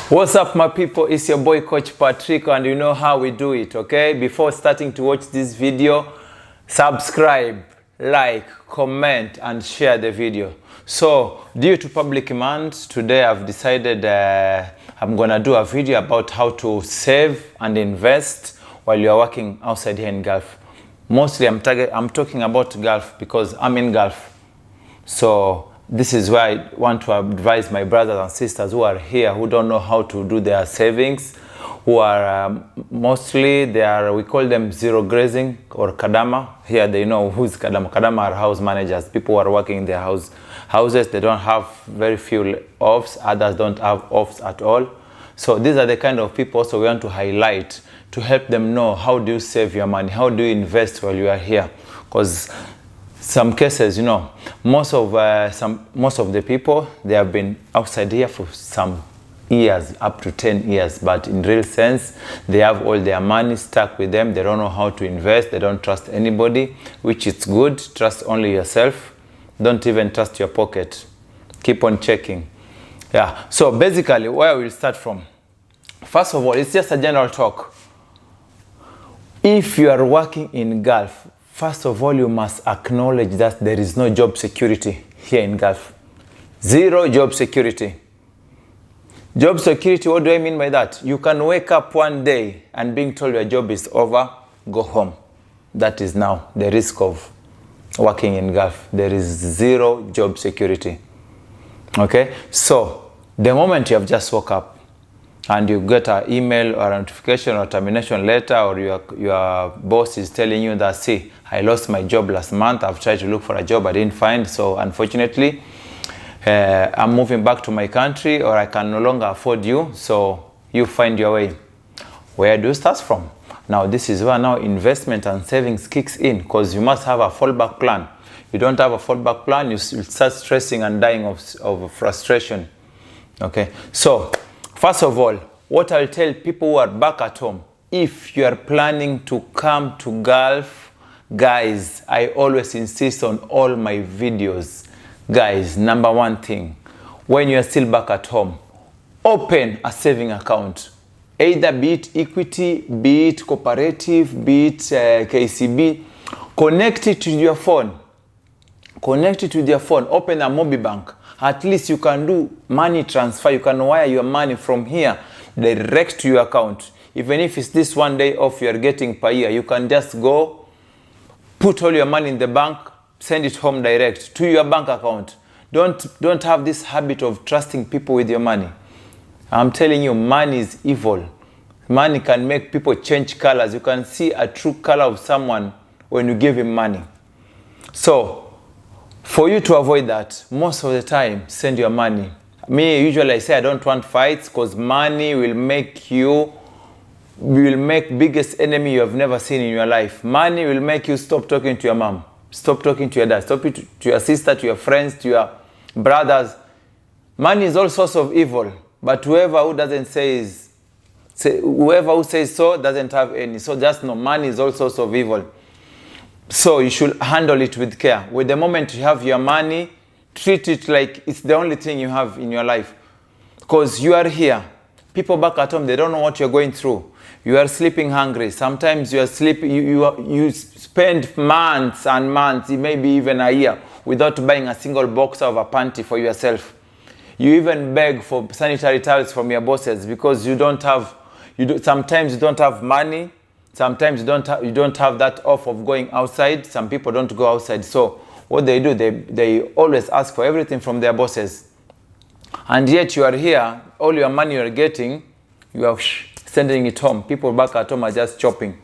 What's up, my people? It's your boy Coach Patrick, and you know how we do it, okay? Before starting to watch this video, subscribe, like, comment, and share the video. So, due to public demand, today I've decided I'm gonna do a video about how to save and invest while you're working outside here in Gulf. Mostly I'm talking about Gulf because I'm in Gulf. So this is where I want to advise my brothers and sisters who are here, who don't know how to do their savings, who are mostly, we call them zero grazing or kadama. Here they know who's kadama. Kadama are house managers, people who are working in their houses. They don't have very few offs, others don't have offs at all. So these are the kind of people also we want to highlight to help them know how do you save your money, how do you invest while you are here. Because some cases, you know, most of the people, they have been outside here for some years, up to 10 years, but in real sense, they have all their money stuck with them. They don't know how to invest. They don't trust anybody, which is good. Trust only yourself. Don't even trust your pocket. Keep on checking. Yeah, so basically, where we'll start from. First of all, it's just a general talk. If you are working in Gulf, first of all, you must acknowledge that there is no job security here in Gulf. Zero job security. Job security, what do I mean by that? You can wake up one day and being told your job is over, go home. That is now the risk of working in Gulf. There is zero job security. Okay? So, the moment you have just woke up, and you get an email or a notification or termination letter, or your boss is telling you that, see, I lost my job last month, I've tried to look for a job, I didn't find, so unfortunately, I'm moving back to my country, or I can no longer afford you, so you find your way. Where do you start from? Now, this is where now investment and savings kicks in, because you must have a fallback plan. You don't have a fallback plan, you start stressing and dying of frustration. Okay, so, first of all, what I'll tell people who are back at home, if you are planning to come to Gulf, guys, I always insist on all my videos. Guys, number one thing, when you are still back at home, open a saving account. Either be it Equity, be it Cooperative, be it KCB. Connect it to your phone. Connect it with your phone. Open a MobiBank. At least you can do money transfer. You can wire your money from here direct to your account. Even if it's this one day off you're getting per year, you can just go, put all your money in the bank, send it home direct to your bank account. Don't have this habit of trusting people with your money. I'm telling you, money is evil. Money can make people change colors. You can see a true color of someone when you give him money. So, for you to avoid that, most of the time, send your money. Me, usually I say I don't want fights because money will make biggest enemy you have never seen in your life. Money will make you stop talking to your mom, stop talking to your dad, stop to your sister, to your friends, to your brothers. Money is all sorts of evil, but whoever who says so doesn't have any. So just know, money is all sorts of evil. So you should handle it with care. With the moment you have your money, treat it like it's the only thing you have in your life. Because you are here. People back at home, they don't know what you're going through. You are sleeping hungry. Sometimes you are sleeping, you spend months and months, maybe even a year, without buying a single box of a panty for yourself. You even beg for sanitary towels from your bosses because sometimes you don't have money. Sometimes you don't have that off of going outside. Some people don't go outside. So what they do, they always ask for everything from their bosses. And yet you are here, all your money you are getting, you are sending it home. People back at home are just chopping.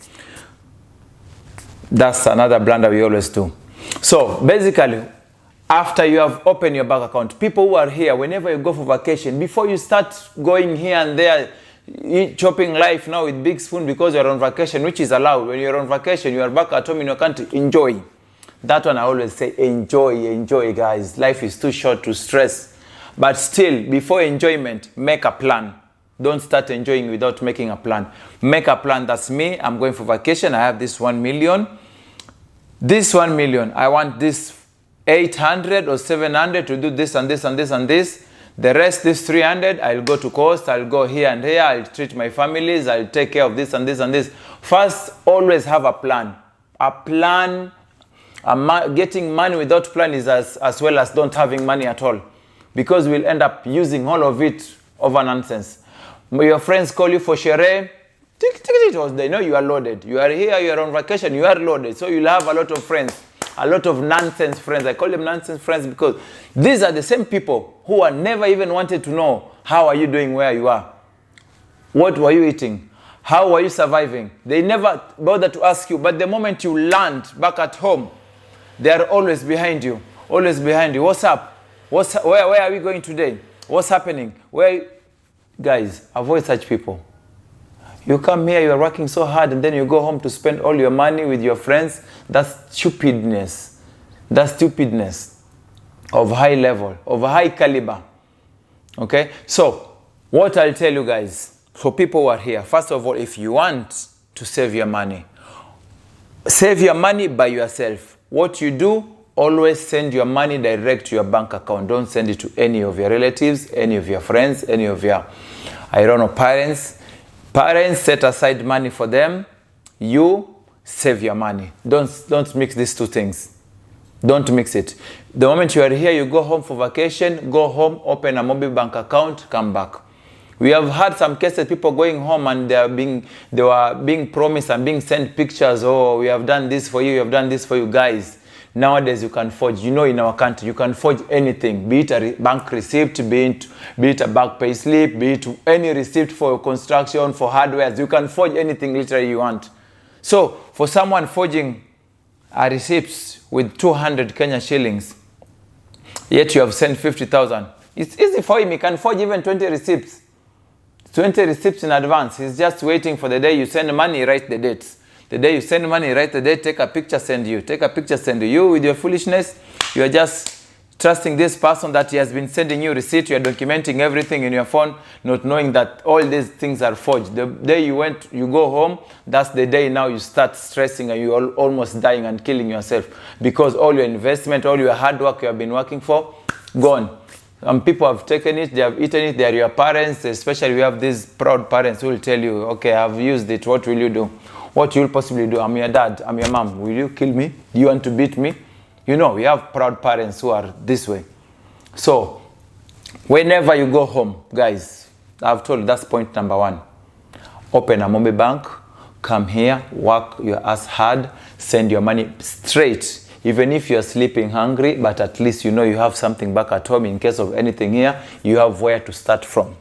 That's another blunder we always do. So basically, after you have opened your bank account, people who are here, whenever you go for vacation, before you start going here and there, chopping life now with big spoon because you're on vacation, which is allowed. When you're on vacation, you are back at home in your country, enjoy. That one I always say, enjoy guys. Life is too short to stress. But still, before enjoyment, make a plan. Don't start enjoying without making a plan. Make a plan. That's me. I'm going for vacation. I have this 1 million. This 1 million, I want this 800 or 700 to do this and this and this and this. The rest, this 300, I'll go to coast, I'll go here and here, I'll treat my families, I'll take care of this and this and this. First, always have a plan. A plan, getting money without plan is as well as don't having money at all. Because we'll end up using all of it over nonsense. Your friends call you for shere, they know you are loaded. You are here, you are on vacation, you are loaded. So you'll have a lot of friends, a lot of nonsense friends. I call them nonsense friends because these are the same people who are never even wanted to know how are you doing where you are. What were you eating? How were you surviving? They never bother to ask you. But the moment you land back at home, they are always behind you. Always behind you. What's up? Where are we going today? What's happening? Guys, avoid such people. You come here, you are working so hard, and then you go home to spend all your money with your friends. That's stupidness. That's stupidness of high level, of high caliber. Okay? So, what I'll tell you guys, for people who are here, first of all, if you want to save your money by yourself. What you do, always send your money direct to your bank account. Don't send it to any of your relatives, any of your friends, any of your, I don't know, parents. Parents, set aside money for them. You save your money. Don't mix these two things. Don't mix it. The moment you are here, you go home for vacation, go home, open a mobile bank account, come back. We have had some cases, people going home and they were being promised and being sent pictures. Oh, we have done this for you, we have done this for you. Guys, nowadays you can forge. You know, in our country, you can forge anything. Be it a bank receipt, be it a bank pay slip, be it any receipt for construction, for hardware. You can forge anything literally you want. So, for someone forging a receipt with 200 Kenya shillings, yet you have sent 50,000. It's easy for him. He can forge even 20 receipts. 20 receipts in advance. He's just waiting for the day you send money, write the dates. The day you send money, write the date, take a picture, send you. Take a picture, send you. With your foolishness, you are just trusting this person that he has been sending you receipt. You are documenting everything in your phone, not knowing that all these things are forged. The day you go home, that's the day now you start stressing and you're almost dying and killing yourself because all your investment, all your hard work you have been working for, gone. People have taken it, they have eaten it, they are your parents, especially we have these proud parents who will tell you, okay, I've used it, what will you do? What you'll possibly do? I'm your dad, I'm your mom. Will you kill me? Do you want to beat me? You know, we have proud parents who are this way. So, whenever you go home, guys, I've told you that's point number 1. Open a mobile bank, come here, work your ass hard, send your money straight. Even if you're sleeping hungry, but at least you know you have something back at home in case of anything here, you have where to start from.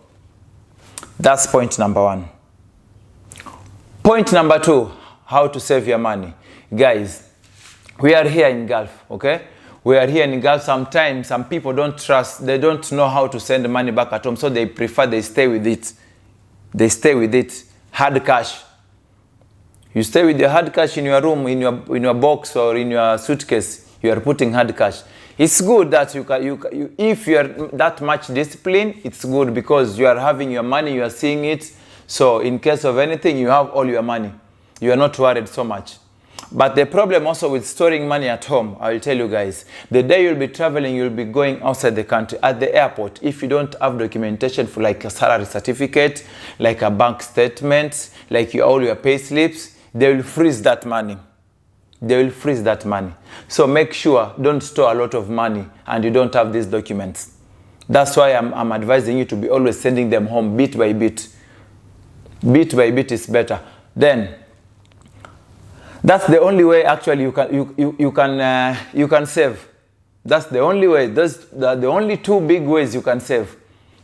That's point number 1. Point number 2, how to save your money. Guys, we are here in Gulf, okay? We are here in Gulf. Sometimes some people don't trust, they don't know how to send money back at home, so they prefer they stay with it. They stay with it. Hard cash. You stay with your hard cash in your room, in your box or in your suitcase. You are putting hard cash. It's good that if you are that much disciplined, it's good because you are having your money, you are seeing it. So in case of anything, you have all your money. You are not worried so much. But the problem also with storing money at home, I will tell you guys, the day you'll be traveling, you'll be going outside the country. At the airport, if you don't have documentation for like a salary certificate, like a bank statement, like all your pay slips, they will freeze that money. They will freeze that money. So make sure, don't store a lot of money and you don't have these documents. That's why I'm advising you to be always sending them home bit by bit. Bit by bit is better. Then, that's the only way actually you can save. That's the only way. Those the only 2 big ways you can save.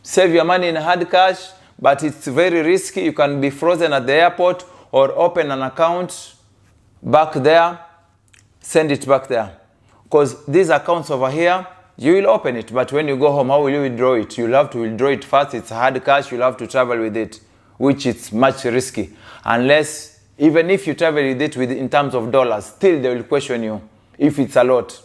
Save your money in hard cash, but it's very risky. You can be frozen at the airport or open an account back there, send it back there. Because these accounts over here, you will open it, but when you go home, how will you withdraw it? You'll have to withdraw it first. It's hard cash. You'll have to travel with it, which is much risky. Unless, even if you travel with it in terms of dollars, still they will question you if it's a lot.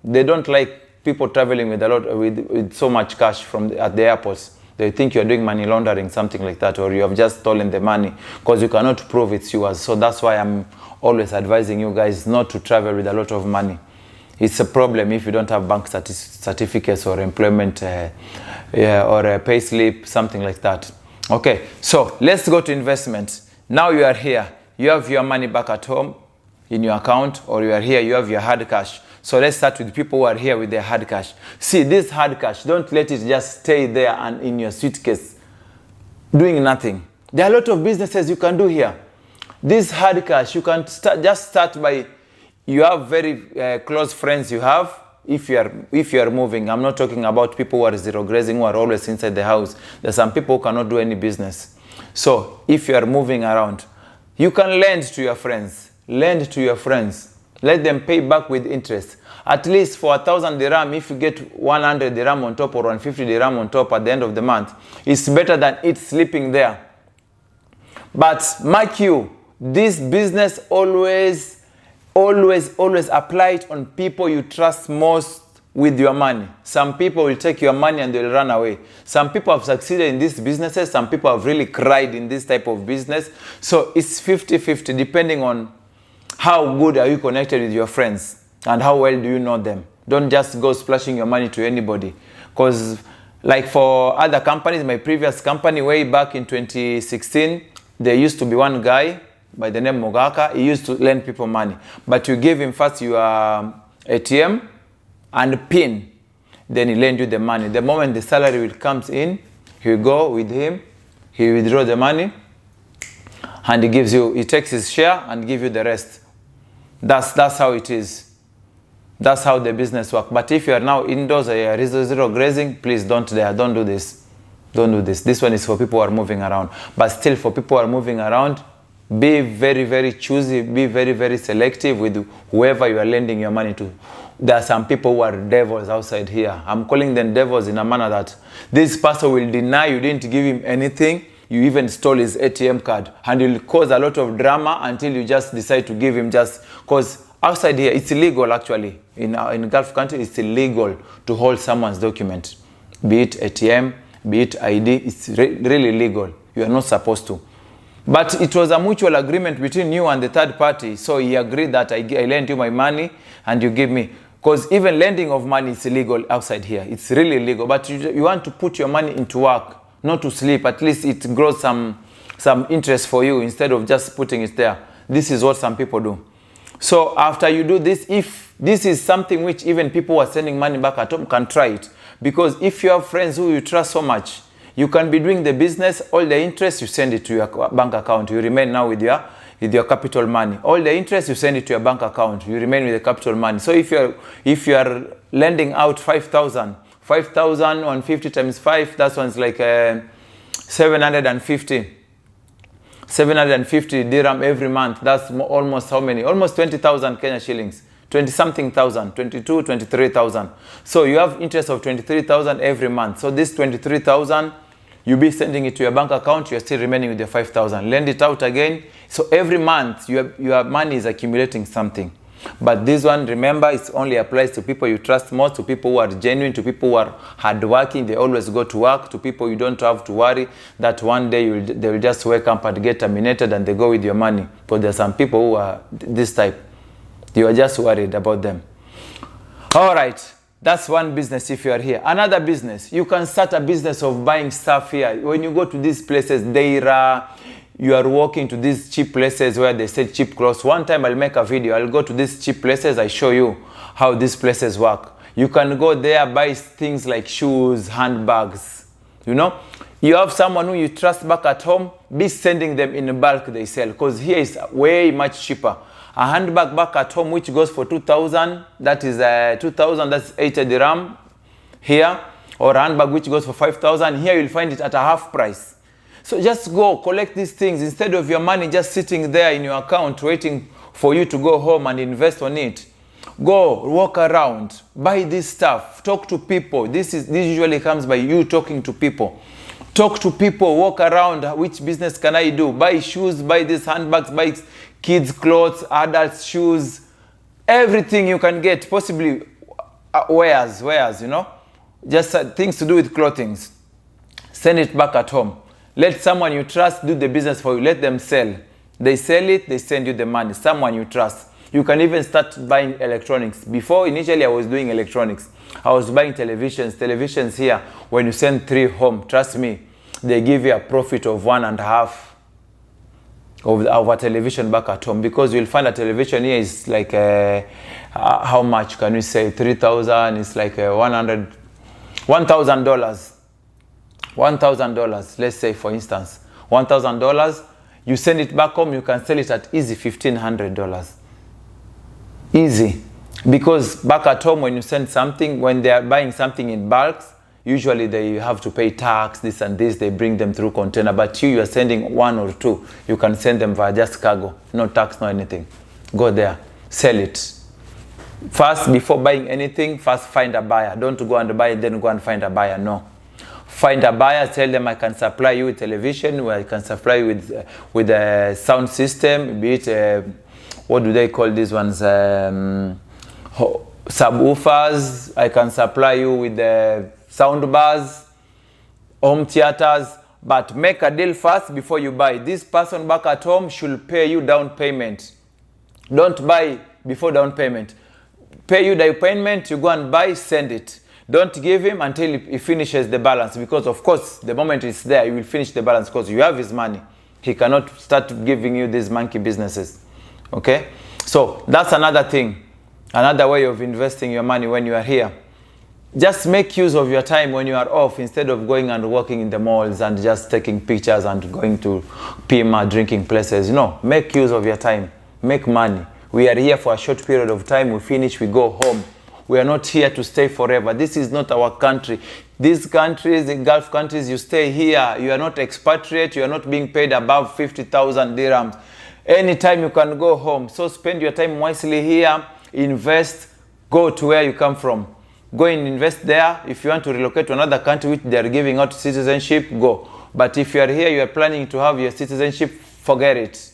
They don't like people traveling with a lot, with so much cash at the airports. They think you're doing money laundering, something like that, or you have just stolen the money because you cannot prove it's yours. So that's why I'm always advising you guys not to travel with a lot of money. It's a problem if you don't have bank certificates or employment or a pay slip, something like that. Okay, so let's go to investment. Now you are here. You have your money back at home in your account, or you are here, you have your hard cash. So let's start with people who are here with their hard cash. See, this hard cash, don't let it just stay there and in your suitcase doing nothing. There are a lot of businesses you can do here. This hard cash, you can start by, you have very close friends you have, if you are moving. I'm not talking about people who are zero grazing, who are always inside the house. There are some people who cannot do any business. So if you are moving around, you can lend to your friends. Lend to your friends. Let them pay back with interest. At least for 1,000 dirham, if you get 100 dirham on top or 150 dirham on top at the end of the month, it's better than it sleeping there. But mark you, this business always apply it on people you trust most with your money. Some people will take your money and they'll run away. Some people have succeeded in these businesses. Some people have really cried in this type of business. So it's 50-50 depending on how good are you connected with your friends and how well do you know them. Don't just go splashing your money to anybody. Because like for other companies, my previous company way back in 2016, there used to be one guy by the name Mogaka. He used to lend people money. But you give him first your ATM and PIN. Then he lend you the money. The moment the salary will comes in, he will go with him, he withdraw the money, and he takes his share and give you the rest. That's how it is. That's how the business works. But if you are now indoors or you are zero grazing, please don't do this. Don't do this. This one is for people who are moving around. But still, for people who are moving around, be very, very choosy. Be very, very selective with whoever you are lending your money to. There are some people who are devils outside here. I'm calling them devils in a manner that this person will deny you didn't give him anything. You even stole his ATM card. And it will cause a lot of drama until you just decide to give him just because outside here, it's illegal actually. In Gulf country, it's illegal to hold someone's document. Be it ATM, be it ID, it's really illegal. You are not supposed to. But it was a mutual agreement between you and the third party. So he agreed that I lend you my money and you give me. Because even lending of money is illegal outside here. It's really illegal. But you want to put your money into work, not to sleep. At least it grows some interest for you instead of just putting it there. This is what some people do. So after you do this, if this is something which even people who are sending money back at home can try it. Because if you have friends who you trust so much, you can be doing the business, all the interest, you send it to your bank account. You remain now with your capital money. All the interest, you send it to your bank account. You remain with the capital money. So if you are lending out 5,000, 150 times 5, that one's like 750 dirham every month. That's almost how many? Almost 20,000 Kenya shillings. 20-something thousand, 22, 23,000. So you have interest of 23,000 every month. So this 23,000, you'll be sending it to your bank account. You're still remaining with your 5,000. Lend it out again. So every month, your money is accumulating something. But this one, remember, it only applies to people you trust most, to people who are genuine, to people who are hardworking. They always go to work, to people you don't have to worry that one day they will just wake up and get terminated and they go with your money. But there are some people who are this type. You are just worried about them. All right. That's one business if you are here. Another business. You can start a business of buying stuff here. When you go to these places, Deira, you are walking to these cheap places where they sell cheap clothes. One time I'll make a video. I'll go to these cheap places. I show you how these places work. You can go there, buy things like shoes, handbags. You know, you have someone who you trust back at home, be sending them in bulk they sell. Because here is way much cheaper. A handbag back at home which goes for 2,000, that is 2,000, that's 80 dirham here. Or a handbag which goes for 5,000, here you'll find it at a half price. So just go collect these things instead of your money just sitting there in your account waiting for you to go home and invest on it. Go walk around, buy this stuff, talk to people. This usually comes by you talking to people. Talk to people, walk around, which business can I do? Buy shoes, buy these handbags, buy kids' clothes, adults' shoes, everything you can get, possibly wares, you know, just things to do with clothing. Send it back at home. Let someone you trust do the business for you. Let them sell. They sell it, they send you the money. Someone you trust. You can even start buying electronics. Before, initially I was doing electronics. I was buying televisions. Televisions here, when you send 3 home, trust me, they give you a profit of 1.5 of a television back at home, because you'll find a television here is like how much can we say, 3,000, it's like $1,000. $1,000, let's say, for instance, $1,000, you send it back home, you can sell it at easy $1,500. Easy. Because back at home, when you send something, when they are buying something in bulks, usually they have to pay tax, this and this, they bring them through container. But you are sending 1 or 2, you can send them via just cargo, no tax, no anything. Go there, sell it. First, before buying anything, first find a buyer. Don't go and buy it, then go and find a buyer. No. Find a buyer, tell them I can supply you with television, or I can supply you with a sound system, be it, what do they call these ones? Subwoofers. I can supply you with the sound bars, home theaters, but make a deal first before you buy. This person back at home should pay you down payment. Don't buy before down payment. Pay you the payment, you go and buy, send it. Don't give him until he finishes the balance, because of course the moment it's there, you will finish the balance because you have his money. He cannot start giving you these monkey businesses. Okay? So that's another thing. Another way of investing your money when you are here. Just make use of your time when you are off, instead of going and working in the malls and just taking pictures and going to Pima drinking places. No, make use of your time. Make money. We are here for a short period of time. We finish, we go home. We are not here to stay forever. This is not our country. These countries, the Gulf countries, you stay here. You are not expatriate. You are not being paid above 50,000 dirhams. Anytime you can go home. So spend your time wisely here. Invest. Go to where you come from. Go and invest there. If you want to relocate to another country which they are giving out citizenship, go. But if you are here, you are planning to have your citizenship, forget it.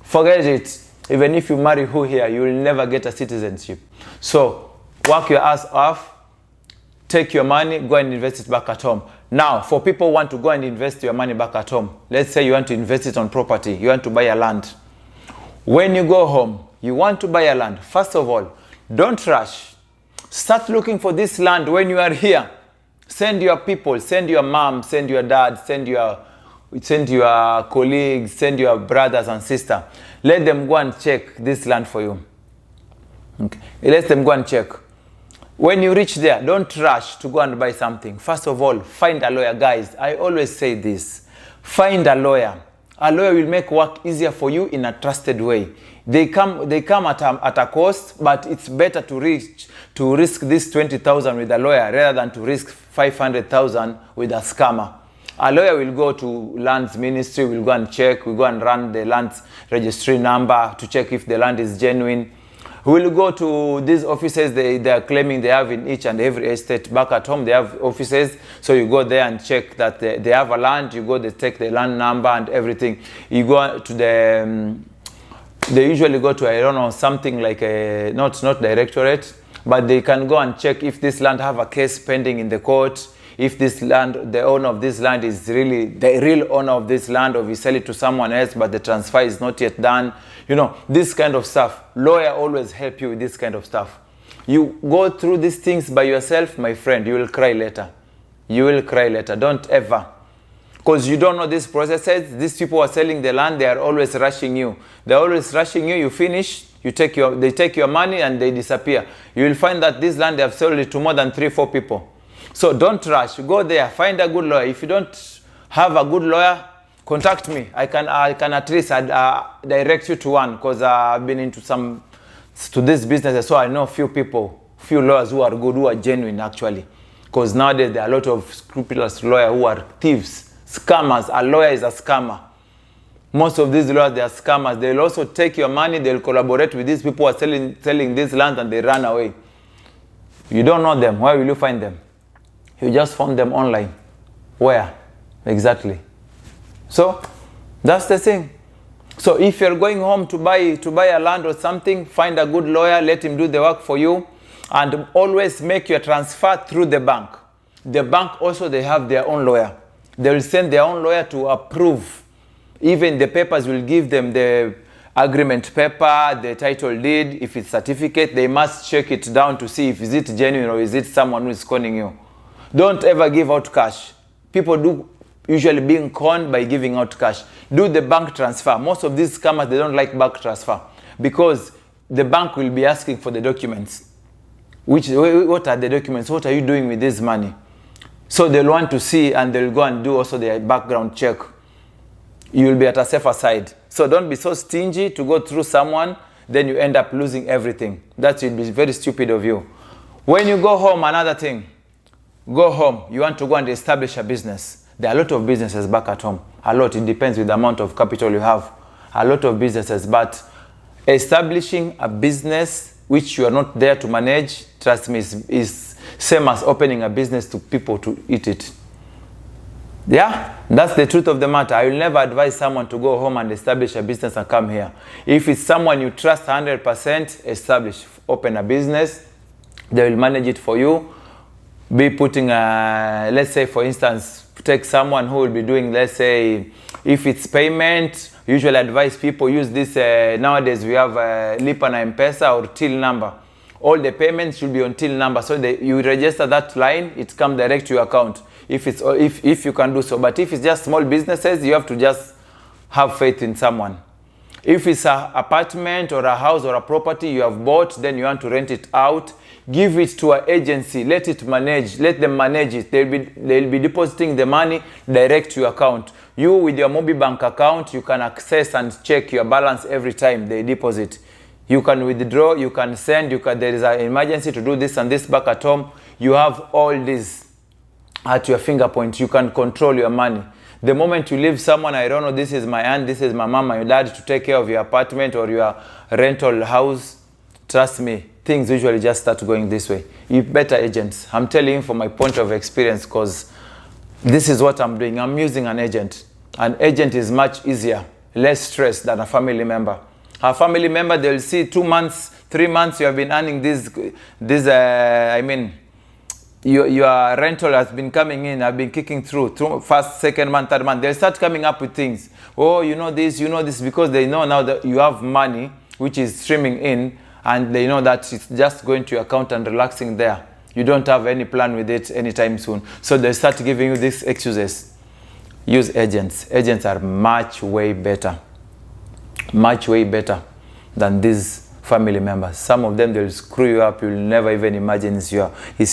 Forget it. Even if you marry who here, you will never get a citizenship. So work your ass off. Take your money, go and invest it back at home. Now, for people who want to go and invest your money back at home, let's say you want to invest it on property, you want to buy a land. When you go home, you want to buy a land. First of all, don't rush. Start looking for this land when you are here. Send your people, send your mom, send your dad, send your colleagues, send your brothers and sisters. Let them go and check this land for you. Okay. Let them go and check. When you reach there, don't rush to go and buy something. First of all, find a lawyer, guys. I always say this. Find a lawyer. A lawyer will make work easier for you in a trusted way. They come at a cost, but it's better to risk this 20,000 with a lawyer rather than to risk 500,000 with a scammer. A lawyer will go to lands ministry, will go and check, will go and run the lands registry number to check if the land is genuine. We'll go to these offices they are claiming they have in each and every estate. Back at home, they have offices. So you go there and check that they have a land. You go, they take the land number and everything. You go to the, they usually go to, I don't know, something like a, not directorate, but they can go and check if this land have a case pending in the court. If this land, the owner of this land is really the real owner of this land, or we sell it to someone else, but the transfer is not yet done. You know, this kind of stuff. Lawyer always help you with this kind of stuff. You go through these things by yourself, my friend, you will cry later. You will cry later. Don't ever. Because you don't know these processes. These people are selling the land, they are always rushing you. They're always rushing you, you finish, they take your money and they disappear. You will find that this land they have sold it to more than 3-4 people. So don't rush. Go there. Find a good lawyer. If you don't have a good lawyer, contact me. I can at least direct you to one, because I've been into this business, so I know few lawyers who are good, who are genuine actually. Because nowadays there are a lot of scrupulous lawyers who are thieves, scammers. A lawyer is a scammer. Most of these lawyers, they are scammers. They'll also take your money. They'll collaborate with these people who are selling this land, and they run away. You don't know them. Where will you find them? You just found them online. Where? Exactly. So, that's the thing. So, if you're going home to buy a land or something, find a good lawyer, let him do the work for you, and always make your transfer through the bank. The bank also, they have their own lawyer. They will send their own lawyer to approve. Even the papers will give them agreement paper, the title deed, if it's certificate, they must check it down to see if is it genuine or is it someone who is conning you. Don't ever give out cash. People do usually being conned by giving out cash. Do the bank transfer. Most of these scammers, they don't like bank transfer because the bank will be asking for the documents. What are the documents? What are you doing with this money? So they'll want to see, and they'll go and do also their background check. You will be at a safer side. So don't be so stingy to go through someone, then you end up losing everything. That would be very stupid of you. When you go home, another thing, go home, you want to go and establish a business. There are a lot of businesses back at home. A lot, it depends with the amount of capital you have. A lot of businesses, but establishing a business which you are not there to manage, trust me, is same as opening a business to people to eat it. Yeah, that's the truth of the matter. I will never advise someone to go home and establish a business and come here. If it's someone you trust 100%, establish, open a business. They will manage it for you. Be putting let's say for instance, take someone who will be doing, let's say, if it's payment, usually advise people use this, nowadays we have Lipa na M-Pesa or till number. All the payments should be on till number, so you register that line, it comes direct to your account. If you can do so. But if it's just small businesses, you have to just have faith in someone. If it's an apartment or a house or a property you have bought, then you want to rent it out, give it to an agency, let them manage it. They'll be depositing the money direct to your account. You with your Mobi Bank account, you can access and check your balance every time they deposit. You can withdraw, you can send, there is an emergency to do this and this back at home. You have all this at your finger point. You can control your money. The moment you leave someone, I don't know, this is my aunt, this is my mom, my dad, to take care of your apartment or your rental house, trust me, things usually just start going this way. You better agents. I'm telling you from my point of experience, because this is what I'm doing. I'm using an agent. An agent is much easier, less stress than a family member. A family member, they'll see 2 months, 3 months, you have been earning your rental has been coming in, I've been kicking through first, second month, third month. They'll start coming up with things. Oh, you know this, because they know now that you have money which is streaming in, and they know that it's just going to your account and relaxing there. You don't have any plan with it anytime soon. So they start giving you these excuses. Use agents. Agents are much way better than these family members. Some of them, they'll screw you up. You'll never even imagine it's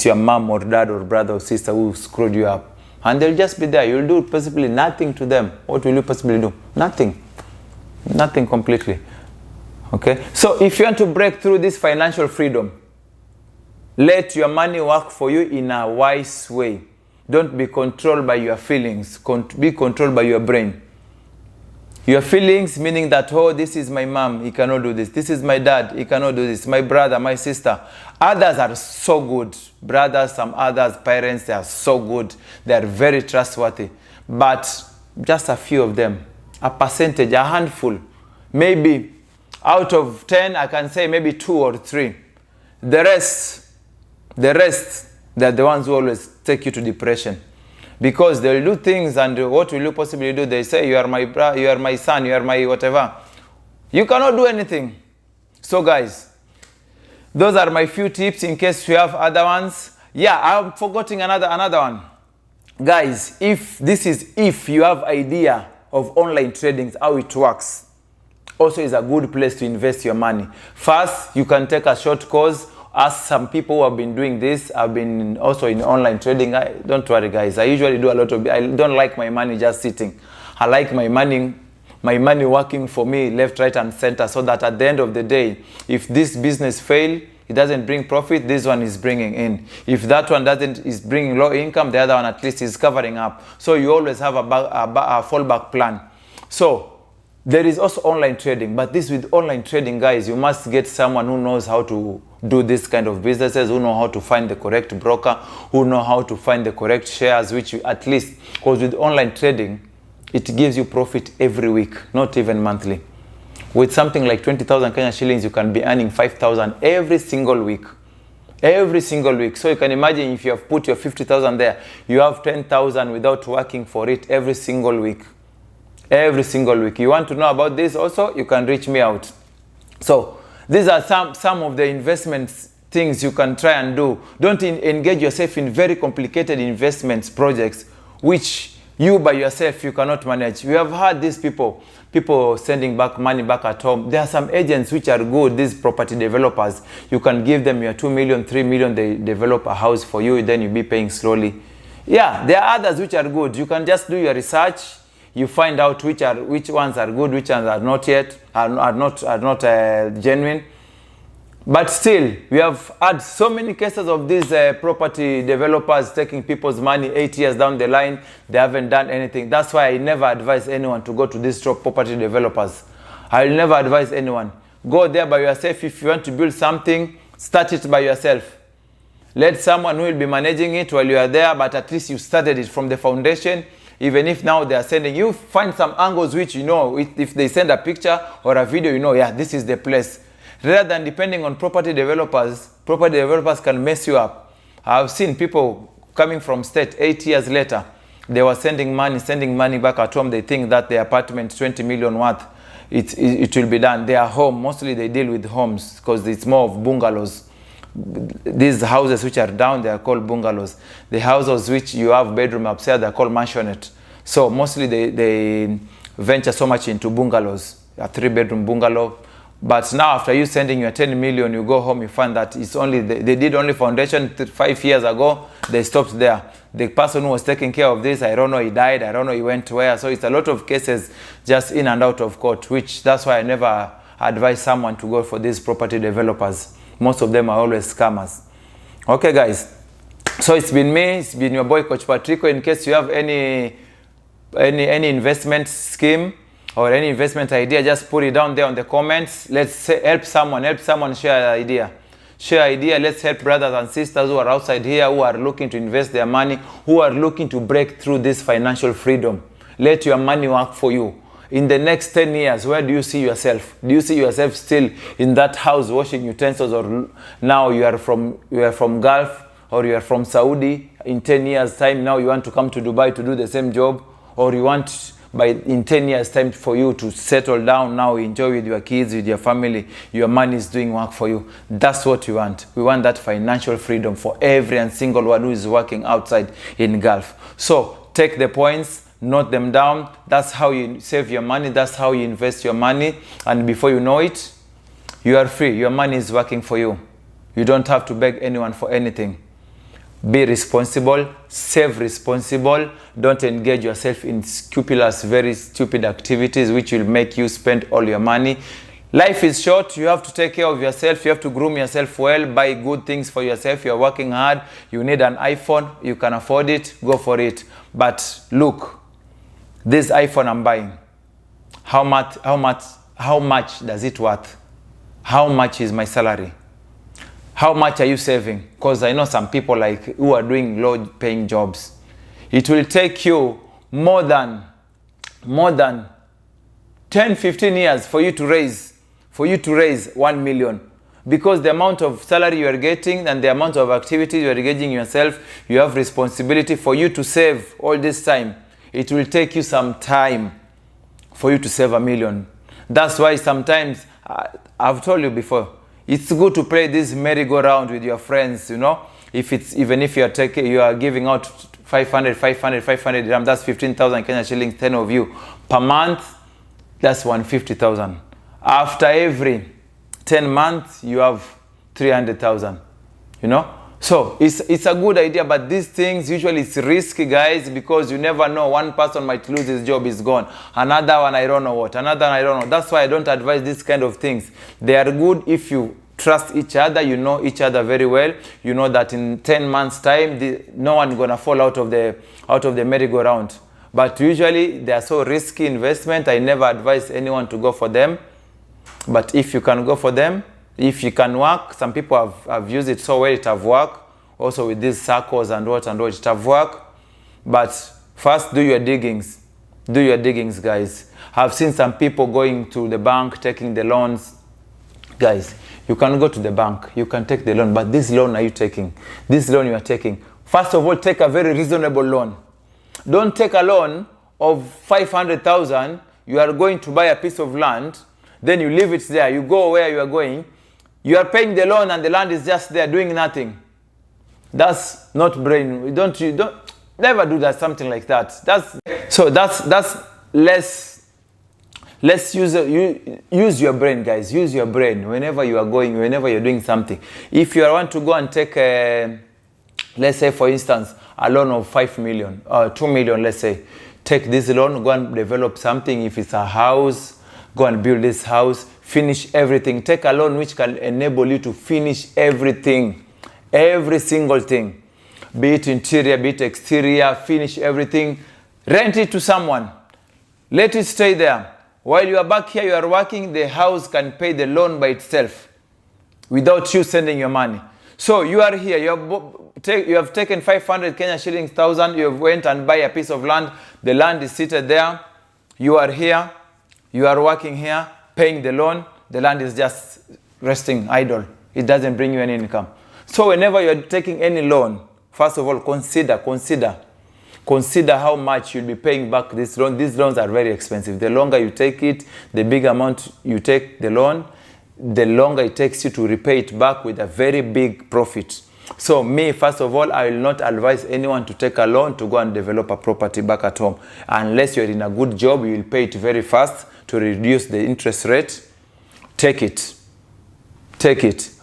your mom or dad or brother or sister who screwed you up. And they'll just be there. You'll do possibly nothing to them. What will you possibly do? Nothing. Nothing completely. Okay? So if you want to break through this financial freedom, let your money work for you in a wise way. Don't be controlled by your feelings. Be controlled by your brain. Your feelings, meaning that, oh, this is my mom, he cannot do this. This is my dad, he cannot do this. My brother, my sister. Others are so good. Brothers, some others, parents, they are so good. They are very trustworthy. But just a few of them, a percentage, a handful, maybe out of 10, I can say maybe 2 or 3. The rest, they're the ones who always take you to depression. Because they'll do things, and what will you possibly do? They say, you are my brother, you are my son, you are my whatever. You cannot do anything. So guys, those are my few tips in case you have other ones. Yeah, I'm forgetting another one. Guys, if you have idea of online trading, how it works, also is a good place to invest your money. First, you can take a short course. Ask some people who have been doing this. I've been also in online trading. Don't worry, guys. I usually do a lot of. I don't like my money just sitting. I like my money working for me left, right, and center, so that at the end of the day, if this business fail, it doesn't bring profit, this one is bringing in. If that one is bringing low income, the other one at least is covering up. So you always have a fallback plan. So there is also online trading, but with online trading, guys, you must get someone who knows how to do this kind of businesses, who know how to find the correct broker, who know how to find the correct shares, which you at least, because with online trading, it gives you profit every week, not even monthly. With something like 20,000 Kenya shillings, you can be earning 5,000 every single week. Every single week. So you can imagine if you have put your 50,000 there, you have 10,000 without working for it every single week. every single week. You want to know about this also, you can reach me out. So these are some of the investments things you can try and do. Don't engage yourself in very complicated investments projects which you by yourself you cannot manage. We have had these people sending back money back at home. There are some agents which are good, these property developers. You can give them your 2 million, 3 million, they develop a house for you, then you'll be paying slowly. Yeah, there are others which are good. You can just do your research, you find out which ones are good, which ones are not yet, are not genuine. But still, we have had so many cases of these property developers taking people's money 8 years down the line. They haven't done anything. That's why I never advise anyone to go to these property developers. I will never advise anyone. Go there by yourself. If you want to build something, start it by yourself. Let someone who will be managing it while you are there, but at least you started it from the foundation. Even if now they are sending you, find some angles which you know, if they send a picture or a video, you know, yeah, this is the place. Rather than depending on property developers can mess you up. I've seen people coming from state 8 years later, they were sending money back at home. They think that the apartment 20 million worth, it will be done. They are home. Mostly they deal with homes because it's more of bungalows. These houses which are down, they are called bungalows. The houses which you have bedroom upstairs, they are called mansionette. So mostly they venture so much into bungalows, a 3-bedroom bungalow. But now after you sending your 10 million, you go home, you find that it's only they did only foundation 5 years ago. They stopped there. The person who was taking care of this, I don't know, he died. I don't know, he went where. So it's a lot of cases just in and out of court, which that's why I never advise someone to go for these property developers. Most of them are always scammers. Okay, guys. So it's been me. It's been your boy, Coach Patrico. In case you have any investment scheme or any investment idea, just put it down there on the comments. Let's help someone share an idea. Share idea. Let's help brothers and sisters who are outside here, who are looking to invest their money, who are looking to break through this financial freedom. Let your money work for you. In the next 10 years, where do you see yourself? Do you see yourself still in that house washing utensils, or now you are from Gulf, or you are from Saudi? In 10 years time, now you want to come to Dubai to do the same job, or you want in 10 years time for you to settle down, now enjoy with your kids, with your family, your money is doing work for you. That's what we want. We want that financial freedom for every and single one who is working outside in Gulf. So take the points, note them down. That's how you save your money. That's how you invest your money. And before you know it, you are free. Your money is working for you. You don't have to beg anyone for anything. Be responsible, save responsible. Don't engage yourself in scrupulous, very stupid activities which will make you spend all your money. Life is short. You have to take care of yourself. You have to groom yourself well, buy good things for yourself. You're working hard. You need an iPhone. You can afford it. Go for it. But look, this iPhone I'm buying, how much does it worth? How much is my salary? How much are you saving? Because I know some people like who are doing low-paying jobs. It will take you more than 10, 15 years for you to raise 1 million. Because the amount of salary you are getting and the amount of activities you are engaging yourself, you have responsibility for you to save all this time. It will take you some time for you to save 1 million. That's why sometimes, I've told you before, it's good to play this merry-go-round with your friends, you know. Even if you are giving out 500 dirham, that's 15,000 Kenya shillings, 10 of you per month, that's 150,000. After every 10 months, you have 300,000, you know. So it's a good idea, but these things usually it's risky, guys, because you never know. One person might lose his job, is gone. Another one, I don't know what. Another one, I don't know. That's why I don't advise this kind of things. They are good if you trust each other, you know each other very well. You know that in 10 months' time, no one gonna fall out of the merry-go-round. But usually they are so risky investment. I never advise anyone to go for them. But if you can go for them, if you can work, some people have used it so well, it have worked. Also with these circles and what, it have worked. But first, do your diggings. Do your diggings, guys. I've seen some people going to the bank, taking the loans. Guys, you can go to the bank, you can take the loan, but this loan are you taking? This loan you are taking, first of all, take a very reasonable loan. Don't take a loan of 500,000, you are going to buy a piece of land, then you leave it there, you go where you are going, you are paying the loan and the land is just there doing nothing. That's not brain. You don't never do that, something like that. That's let's use your brain, guys. Use your brain whenever you are going, whenever you're doing something. If you want to go and take let's say for instance a loan of 5 million or 2 million, let's say, take this loan, go and develop something. If it's a house, go and build this house, finish everything. Take a loan which can enable you to finish everything, every single thing, be it interior, be it exterior, finish everything. Rent it to someone, let it stay there. While you are back here, you are working, the house can pay the loan by itself without you sending your money. So you are here, you have taken 500 Kenya shillings, 1,000, you have went and buy a piece of land, the land is seated there, you are here, you are working here, paying the loan, the land is just resting idle. It doesn't bring you any income. So whenever you are taking any loan, first of all, consider how much you'll be paying back this loan. These loans are very expensive. The longer you take it, the big amount you take the loan, the longer it takes you to repay it back with a very big profit. So me, first of all, I will not advise anyone to take a loan to go and develop a property back at home. Unless you're in a good job, you will pay it very fast to reduce the interest rate. Take it.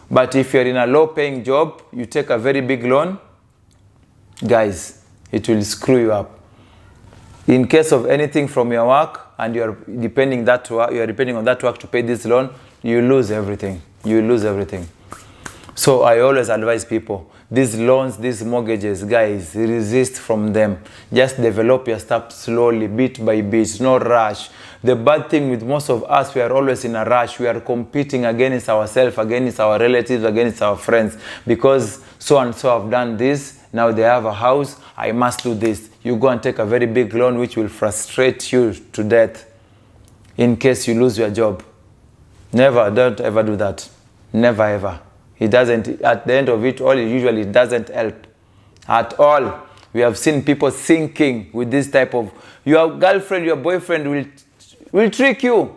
But if you're in a low-paying job, you take a very big loan, guys, it will screw you up. In case of anything from your work and you're depending on that work to pay this loan, you lose everything. So I always advise people, these loans, these mortgages, guys, resist from them. Just develop your stuff slowly, bit by bit, no rush. The bad thing with most of us, we are always in a rush. We are competing against ourselves, against our relatives, against our friends. Because so and so have done this, now they have a house, I must do this. You go and take a very big loan which will frustrate you to death in case you lose your job. Never, don't ever do that. Never ever. It doesn't, at the end of it all, usually it doesn't help at all. We have seen people sinking with this type of, your girlfriend, your boyfriend will trick you.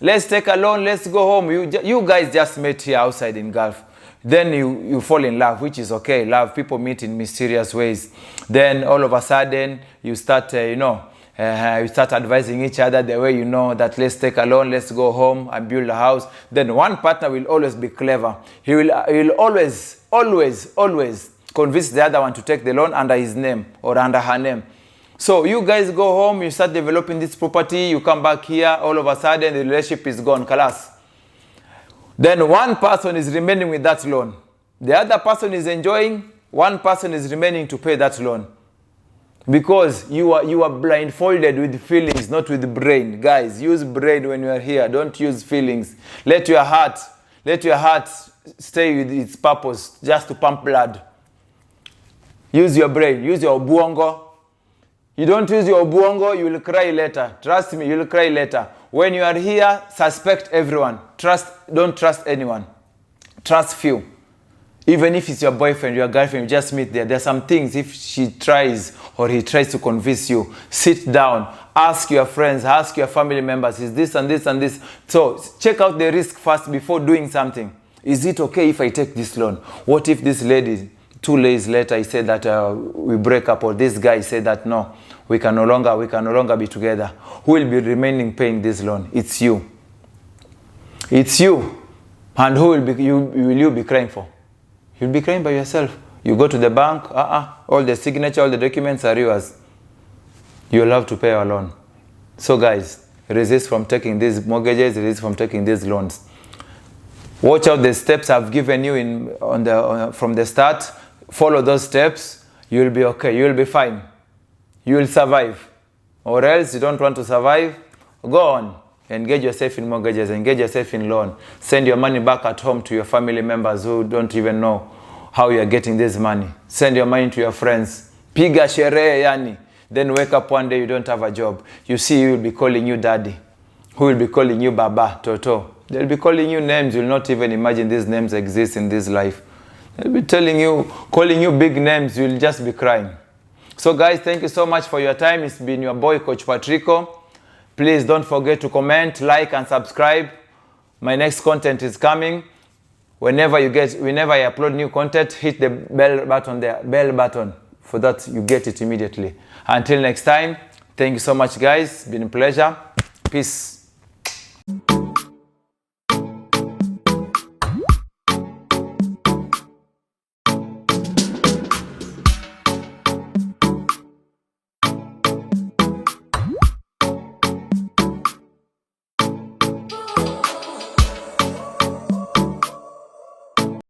Let's take a loan, let's go home. You guys just met here outside in Gulf. Then you fall in love, which is okay. Love, people meet in mysterious ways. Then all of a sudden, you start, you start advising each other the way you know that let's take a loan, let's go home and build a house. Then one partner will always be clever. He will always convince the other one to take the loan under his name or under her name. So you guys go home, you start developing this property, you come back here, all of a sudden the relationship is gone, kalas. Then one person is remaining with that loan. The other person is enjoying, one person is remaining to pay that loan. Because you are blindfolded with feelings, not with brain. Guys, use brain when you are here. Don't use feelings. Let your heart stay with its purpose, just to pump blood. Use your brain. Use your obuongo. You don't use your obuongo, you will cry later. Trust me, you will cry later. When you are here, suspect everyone. Don't trust anyone. Trust few. Even if it's your boyfriend, your girlfriend, you just meet there. There are some things, if she tries or he tries to convince you, sit down, ask your friends, ask your family members, is this and this and this. So check out the risk first before doing something. Is it okay if I take this loan? What if this lady, 2 days later, he said that we break up, or this guy said that no, we can no longer be together. Who will be remaining paying this loan? It's you. It's you. And who will you be crying for? You'll be crying by yourself. You go to the bank, all the signature, all the documents are yours. You'll have to pay your loan. So guys, resist from taking these mortgages, resist from taking these loans. Watch out the steps I've given you from the start. Follow those steps. You'll be okay. You'll be fine. You'll survive. Or else you don't want to survive, go on. Engage yourself in mortgages. Engage yourself in loan. Send your money back at home to your family members who don't even know how you are getting this money. Send your money to your friends. Piga sherehe yani. Then wake up one day you don't have a job. You see you will be calling you daddy. Who will be calling you baba, toto. They'll be calling you names. You'll not even imagine these names exist in this life. They'll be calling you big names. You'll just be crying. So guys, thank you so much for your time. It's been your boy, Coach Patrico. Please don't forget to comment, like, and subscribe. My next content is coming. Whenever I upload new content, hit the bell button there, bell button, for that you get it immediately. Until next time, thank you so much guys. It's been a pleasure. Peace.